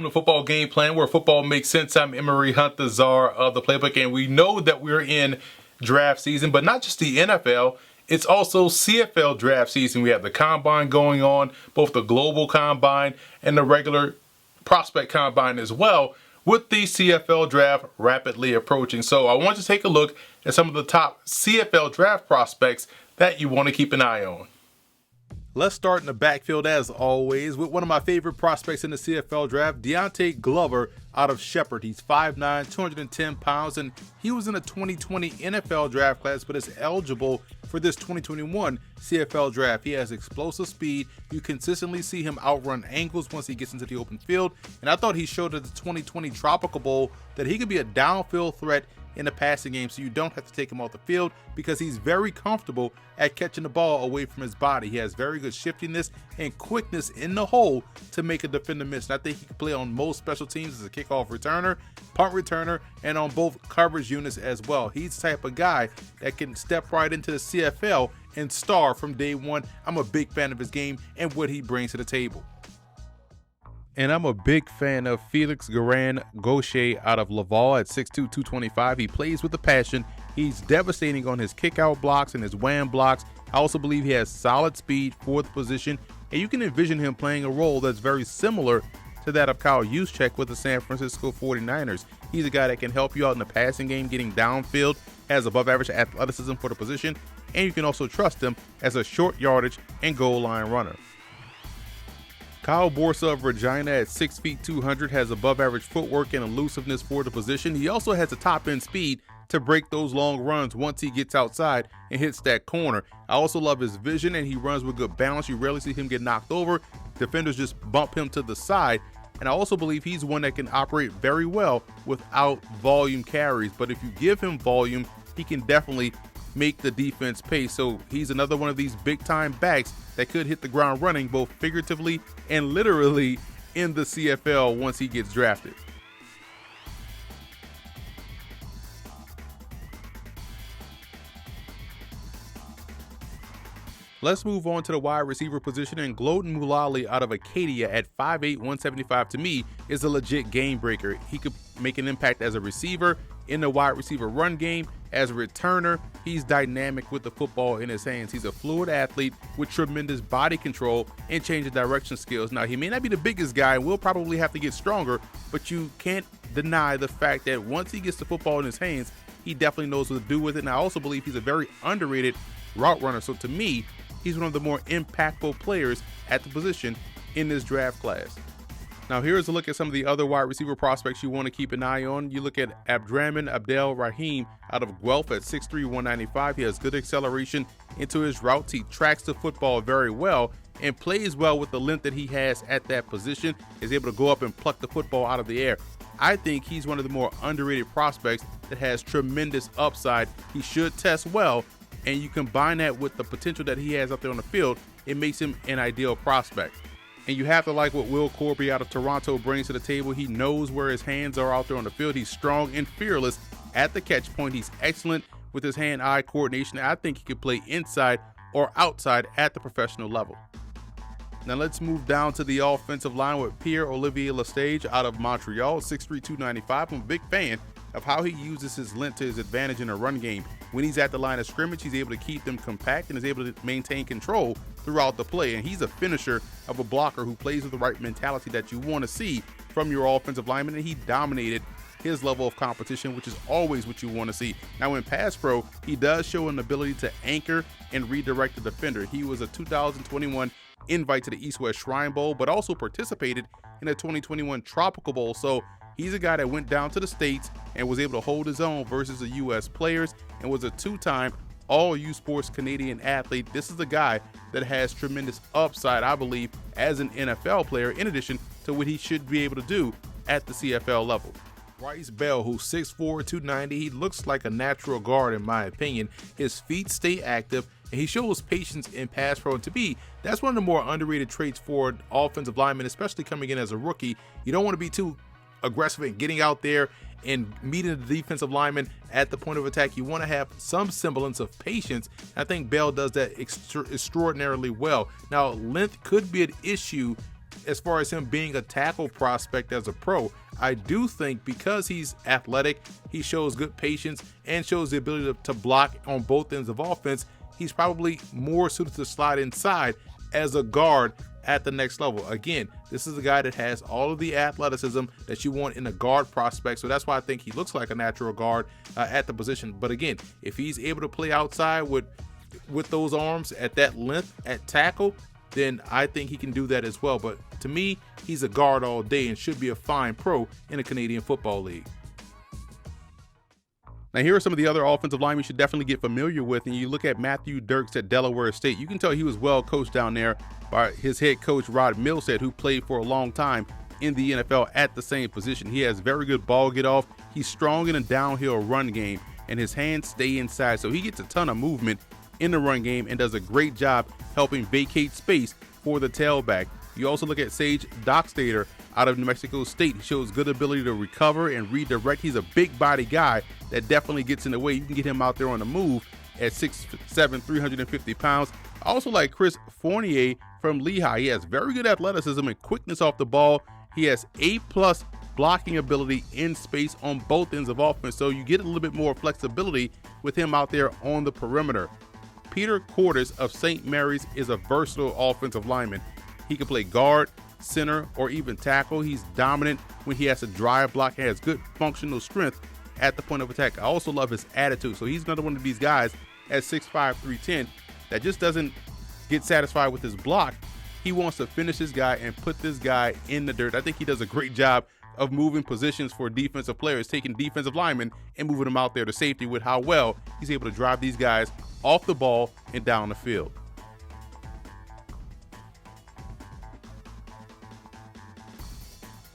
to Football Game Plan, where football makes sense. I'm Emery Hunt, the czar of the playbook, and we know that we're in draft season, but not just the NFL. It's also CFL draft season. We have the combine going on, both the global combine and the regular prospect combine as well, with the CFL draft rapidly approaching. So I want to take a look at some of the top CFL draft prospects that you want to keep an eye on. Let's start in the backfield, as always, with one of my favorite prospects in the CFL draft, Deontay Glover out of Shepherd. He's 5'9", 210 pounds, and he was in the 2020 NFL draft class, but is eligible for this 2021 CFL draft. He has explosive speed. You consistently see him outrun angles once he gets into the open field, and I thought he showed at the 2020 Tropical Bowl that he could be a downfield threat in the passing game, so you don't have to take him off the field because he's very comfortable at catching the ball away from his body. He has very good shiftiness and quickness in the hole to make a defender miss. And I think he can play on most special teams as a kickoff returner, punt returner, and on both coverage units as well. He's the type of guy that can step right into the CFL and star from day one. I'm a big fan of his game and what he brings to the table. And I'm a big fan of Felix Garan-Gaucher out of Laval at 6'2", 225. He plays with a passion. He's devastating on his kick-out blocks and his wham blocks. I also believe he has solid speed for the position, and you can envision him playing a role that's very similar to that of Kyle Juszczyk with the San Francisco 49ers. He's a guy that can help you out in the passing game, getting downfield, has above-average athleticism for the position, and you can also trust him as a short yardage and goal line runner. Kyle Borsa of Regina at 6 feet 200 has above average footwork and elusiveness for the position. He also has a top end speed to break those long runs once he gets outside and hits that corner. I also love his vision, and he runs with good balance. You rarely see him get knocked over. Defenders just bump him to the side. And I also believe he's one that can operate very well without volume carries. But if you give him volume, he can definitely make the defense pay. So he's another one of these big time backs that could hit the ground running both figuratively and literally in the CFL once he gets drafted. Let's move on to the wide receiver position, and Glowden Mulally out of Acadia at 5'8", 175 to me is a legit game breaker. He could make an impact as a receiver, in the wide receiver run game, as a returner. He's dynamic with the football in his hands. He's a fluid athlete with tremendous body control and change of direction skills. Now, he may not be the biggest guy and will probably have to get stronger, but you can't deny the fact that once he gets the football in his hands, he definitely knows what to do with it. And I also believe he's a very underrated route runner. So to me, he's one of the more impactful players at the position in this draft class. Now here's a look at some of the other wide receiver prospects you want to keep an eye on. You look at Abdraman Abdel Rahim out of Guelph at 6'3", 195. He has good acceleration into his routes. He tracks the football very well and plays well with the length that he has at that position, is able to go up and pluck the football out of the air. I think he's one of the more underrated prospects that has tremendous upside. He should test well, and you combine that with the potential that he has out there on the field, it makes him an ideal prospect. And you have to like what Will Corby out of Toronto brings to the table. He knows where his hands are out there on the field. He's strong and fearless at the catch point. He's excellent with his hand-eye coordination. I think he could play inside or outside at the professional level. Now let's move down to the offensive line with Pierre-Olivier Lestage out of Montreal, 6'3", 295. I'm a big fan of how he uses his length to his advantage in a run game. When he's at the line of scrimmage, he's able to keep them compact and is able to maintain control throughout the play. And he's a finisher of a blocker who plays with the right mentality that you want to see from your offensive lineman. And he dominated his level of competition, which is always what you want to see. Now in pass pro, he does show an ability to anchor and redirect the defender. He was a 2021 invite to the East-West Shrine Bowl, but also participated in the 2021 Tropical Bowl. So he's a guy that went down to the States and was able to hold his own versus the U.S. players and was a two-time All-U Sports Canadian athlete. This is a guy that has tremendous upside, I believe, as an NFL player, in addition to what he should be able to do at the CFL level. Bryce Bell, who's 6'4", 290, he looks like a natural guard in my opinion. His feet stay active, and he shows patience in pass pro. And to me, that's one of the more underrated traits for an offensive lineman, especially coming in as a rookie. You don't want to be too aggressive in getting out there and meeting the defensive lineman at the point of attack. You want to have some semblance of patience. I think Bell does that extraordinarily well. Now, length could be an issue as far as him being a tackle prospect as a pro, I do think because he's athletic, he shows good patience and shows the ability to block on both ends of offense, he's probably more suited to slide inside as a guard at the next level. Again, this is a guy that has all of the athleticism that you want in a guard prospect, so that's why I think he looks like a natural guard at the position. But again, if he's able to play outside with those arms at that length at tackle, then I think he can do that as well. But to me, he's a guard all day and should be a fine pro in the Canadian Football League. Now, here are some of the other offensive linemen you should definitely get familiar with. And you look at Matthew Dirks at Delaware State. You can tell he was well coached down there by his head coach, Rod Milstead, who played for a long time in the NFL at the same position. He has very good ball get off. He's strong in a downhill run game, and his hands stay inside. So he gets a ton of movement in the run game and does a great job helping vacate space for the tailback. You also look at Sage Dockstader out of New Mexico State. He shows good ability to recover and redirect. He's a big body guy that definitely gets in the way. You can get him out there on the move at 6'7", 350 pounds. I also like Chris Fournier from Lehigh. He has very good athleticism and quickness off the ball. He has A+ blocking ability in space on both ends of offense, so you get a little bit more flexibility with him out there on the perimeter. Peter Cordes of St. Mary's is a versatile offensive lineman. He can play guard, center, or even tackle. He's dominant when he has to drive block and has good functional strength at the point of attack. I also love his attitude. So he's another one of these guys at 6'5", 310 that just doesn't get satisfied with his block. He wants to finish this guy and put this guy in the dirt. I think he does a great job of moving positions for defensive players, taking defensive linemen and moving them out there to safety with how well he's able to drive these guys off the ball and down the field.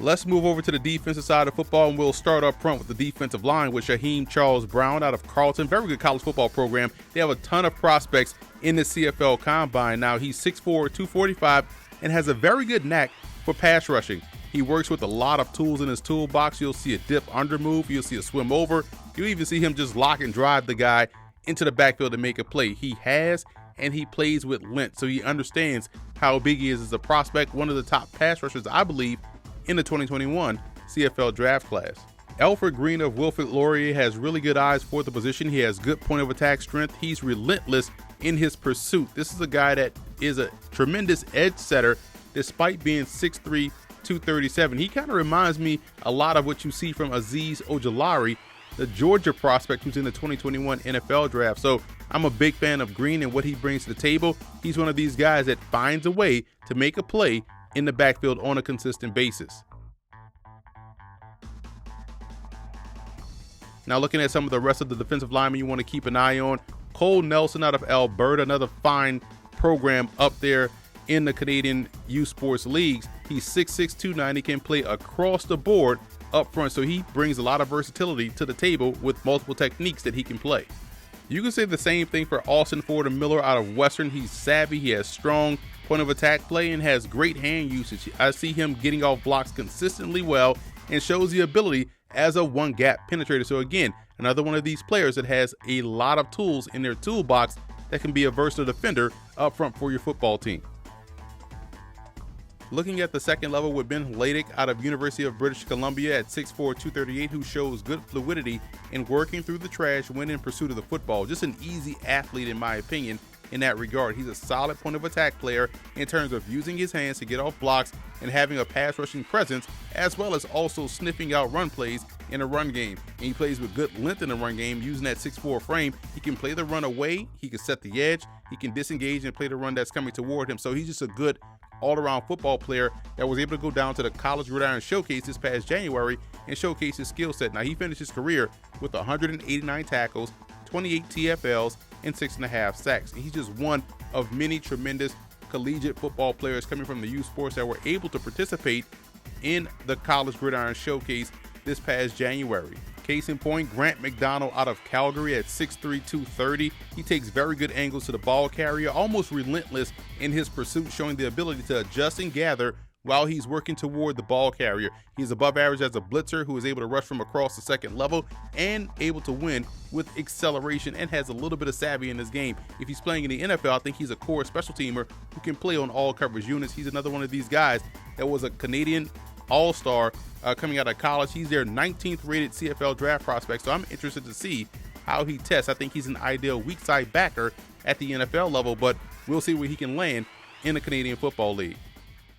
Let's move over to the defensive side of football, and we'll start up front with the defensive line with Shaheem Charles Brown out of Carleton. Very good college football program. They have a ton of prospects in the CFL Combine. Now, he's 6'4", 245, and has a very good knack for pass rushing. He works with a lot of tools in his toolbox. You'll see a dip under move. You'll see a swim over. You'll even see him just lock and drive the guy into the backfield to make a play. He has, and he plays with length, so he understands how big he is as a prospect. One of the top pass rushers, I believe, in the 2021 CFL Draft class. Alfred Green of Wilfrid Laurier has really good eyes for the position. He has good point of attack strength. He's relentless in his pursuit. This is a guy that is a tremendous edge setter despite being 6'3", 237. He kind of reminds me a lot of what you see from Azeez Ojulari, the Georgia prospect who's in the 2021 NFL Draft. So I'm a big fan of Green and what he brings to the table. He's one of these guys that finds a way to make a play in the backfield on a consistent basis. Now, looking at some of the rest of the defensive linemen you want to keep an eye on, Cole Nelson out of Alberta, another fine program up there in the Canadian youth sports leagues. He's 6'6", 290, can play across the board up front, so he brings a lot of versatility to the table with multiple techniques that he can play. You can say the same thing for Austin Ford Miller out of Western. He's savvy, he has strong point of attack play, and has great hand usage. I see him getting off blocks consistently well and shows the ability as a one gap penetrator. So again, another one of these players that has a lot of tools in their toolbox that can be a versatile defender up front for your football team. Looking at the second level with Ben Ladick out of University of British Columbia at 6'4", 238, who shows good fluidity in working through the trash when in pursuit of the football. Just an easy athlete in my opinion in that regard. He's a solid point of attack player in terms of using his hands to get off blocks and having a pass rushing presence, as well as also sniffing out run plays in a run game. And he plays with good length in the run game using that 6'4" frame. He can play the run away, he can set the edge, he can disengage and play the run that's coming toward him. So he's just a good all-around football player that was able to go down to the College Gridiron Showcase this past January and showcase his skill set. Now, he finished his career with 189 tackles, 28 TFLs, and 6.5 sacks. And he's just one of many tremendous collegiate football players coming from the youth sports that were able to participate in the College Gridiron Showcase this past January. Case in point, Grant McDonald out of Calgary at 6'3", 230. He takes very good angles to the ball carrier, almost relentless in his pursuit, showing the ability to adjust and gather while he's working toward the ball carrier. He's above average as a blitzer who is able to rush from across the second level and able to win with acceleration and has a little bit of savvy in his game. If he's playing in the NFL, I think he's a core special teamer who can play on all coverage units. He's another one of these guys that was a Canadian All-Star coming out of college. He's their 19th rated CFL Draft prospect, so I'm interested to see how he tests. I think he's an ideal weak side backer at the NFL level, but we'll see where he can land in the Canadian Football League.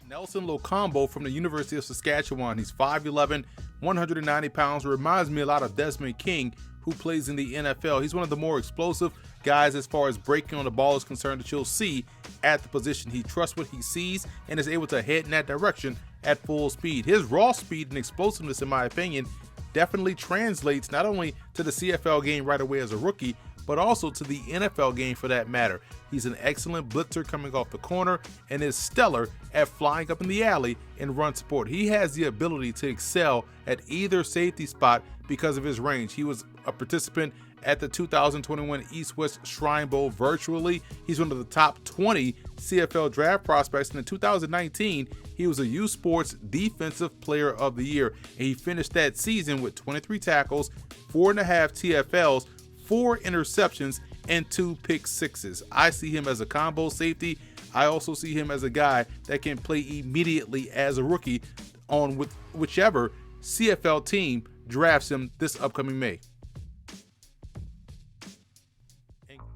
Nelson Locombo from the University of Saskatchewan. He's 5'11", 190 pounds. Reminds me a lot of Desmond King, who plays in the NFL. He's one of the more explosive guys as far as breaking on the ball is concerned that you'll see at the position. He trusts what he sees and is able to head in that direction at full speed. His raw speed and explosiveness, in my opinion, definitely translates not only to the CFL game right away as a rookie, but also to the NFL game for that matter. He's an excellent blitzer coming off the corner and is stellar at flying up in the alley and run support. He has the ability to excel at either safety spot because of his range. He was a participant at the 2021 East-West Shrine Bowl virtually. He's one of the top 20 CFL Draft prospects. And in 2019, he was a U Sports Defensive Player of the Year. And he finished that season with 23 tackles, 4.5 TFLs, 4 interceptions, and 2 pick sixes. I see him as a combo safety. I also see him as a guy that can play immediately as a rookie on whichever CFL team drafts him this upcoming May.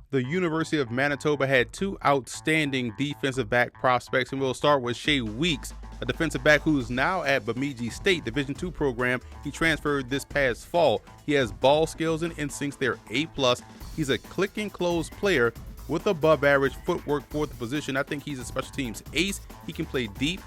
The University of Manitoba had 2 outstanding defensive back prospects, and we'll start with Shea Weeks, a defensive back who's now at Bemidji State Division II program. He transferred this past fall. He has ball skills and instincts. They're A+. He's a click and close player with above average footwork for the position. I think he's a special teams ace. He can play deep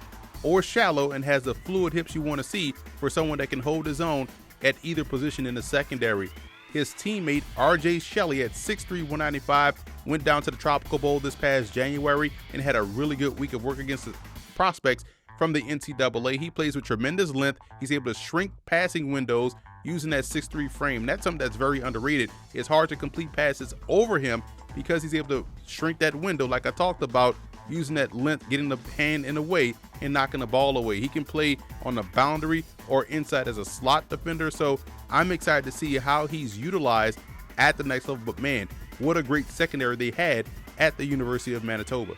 or shallow and has the fluid hips you want to see for someone that can hold his own at either position in the secondary. His teammate RJ Shelley at 6'3", 195 went down to the Tropical Bowl this past January and had a really good week of work against the prospects from the NCAA. He plays with tremendous length. He's able to shrink passing windows using that 6'3" frame. That's something that's very underrated. It's hard to complete passes over him because he's able to shrink that window like I talked about, using that length, getting the hand in the way and knocking the ball away. He can play on the boundary or inside as a slot defender, so I'm excited to see how he's utilized at the next level. But man, what a great secondary they had at the University of Manitoba.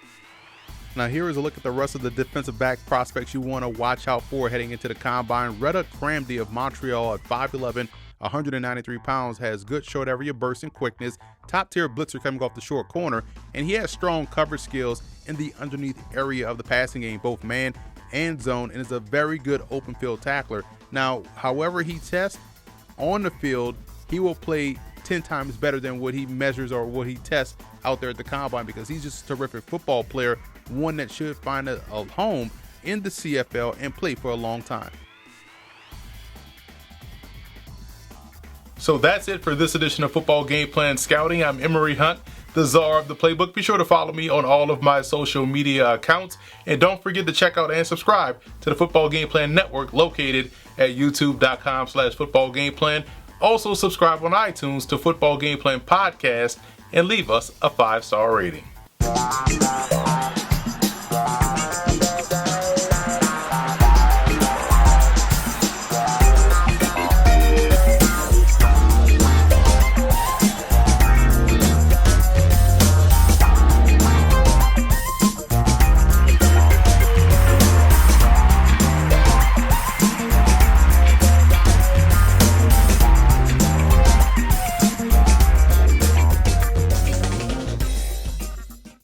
Now here is a look at the rest of the defensive back prospects you want to watch out for heading into the combine. Retta Cramdy of Montreal at 5'11", 193 pounds, has good short area burst and quickness, top tier blitzer coming off the short corner, and he has strong coverage skills in the underneath area of the passing game, both man and zone, and is a very good open field tackler. Now, however he tests on the field, he will play 10 times better than what he measures or what he tests out there at the combine, because he's just a terrific football player, one that should find a home in the CFL and play for a long time. So that's it for this edition of Football Game Plan Scouting. I'm Emory Hunt, the czar of the playbook. Be sure to follow me on all of my social media accounts. And don't forget to check out and subscribe to the Football Game Plan Network located at youtube.com/footballgameplan. Also subscribe on iTunes to Football Game Plan Podcast and leave us a 5-star rating.